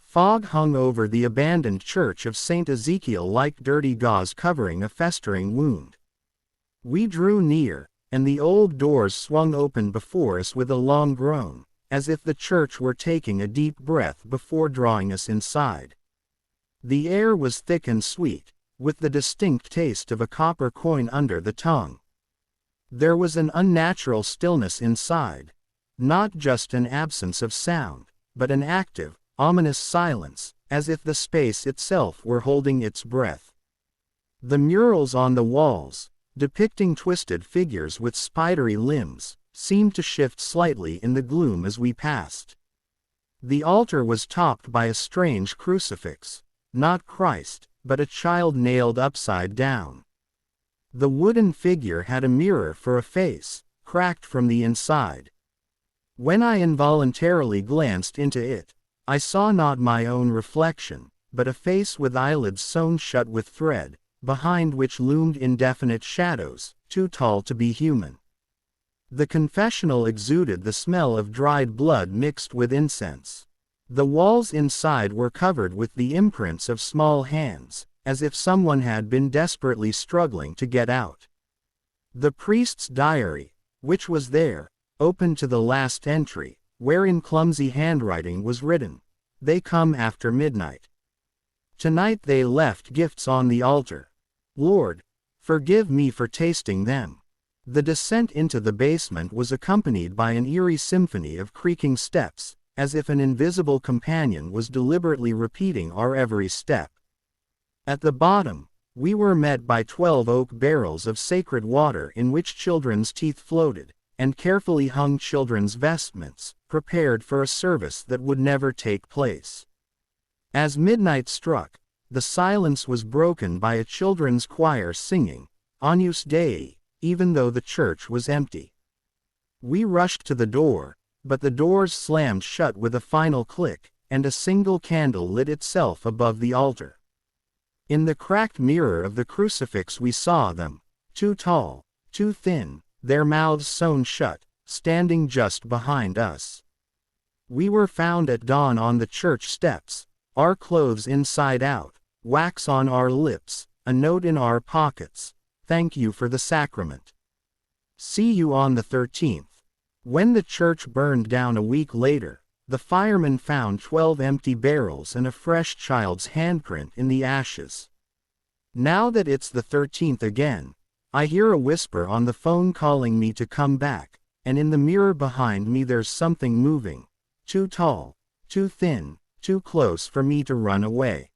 Fog hung over the abandoned church of St. Ezekiel like dirty gauze covering a festering wound. We drew near, and the old doors swung open before us with a long groan, as if the church were taking a deep breath before drawing us inside. The air was thick and sweet, with the distinct taste of a copper coin under the tongue. There was an unnatural stillness inside, not just an absence of sound, but an active, ominous silence, as if the space itself were holding its breath. The murals on the walls, depicting twisted figures with spidery limbs, seemed to shift slightly in the gloom as we passed. The altar was topped by a strange crucifix, not Christ, but a child nailed upside down. The wooden figure had a mirror for a face, cracked from the inside. When I involuntarily glanced into it, I saw not my own reflection, but a face with eyelids sewn shut with thread, behind which loomed indefinite shadows, too tall to be human. The confessional exuded the smell of dried blood mixed with incense. The walls inside were covered with the imprints of small hands, as if someone had been desperately struggling to get out. The priest's diary, which was there, opened to the last entry, where in clumsy handwriting was written, "They come after midnight. Tonight they left gifts on the altar. Lord, forgive me for tasting them." The descent into the basement was accompanied by an eerie symphony of creaking steps, as if an invisible companion was deliberately repeating our every step. At the bottom, we were met by 12 oak barrels of sacred water in which children's teeth floated, and carefully hung children's vestments, prepared for a service that would never take place. As midnight struck, the silence was broken by a children's choir singing, Agnus Dei, even though the church was empty. We rushed to the door, but the doors slammed shut with a final click, and a single candle lit itself above the altar. In the cracked mirror of the crucifix we saw them, too tall, too thin, their mouths sewn shut, standing just behind us. We were found at dawn on the church steps, our clothes inside out, wax on our lips, a note in our pockets, "Thank you for the sacrament. See you on the 13th. When the church burned down a week later, the firemen found 12 empty barrels and a fresh child's handprint in the ashes. Now that it's the 13th again, I hear a whisper on the phone calling me to come back, and in the mirror behind me there's something moving, too tall, too thin, too close for me to run away.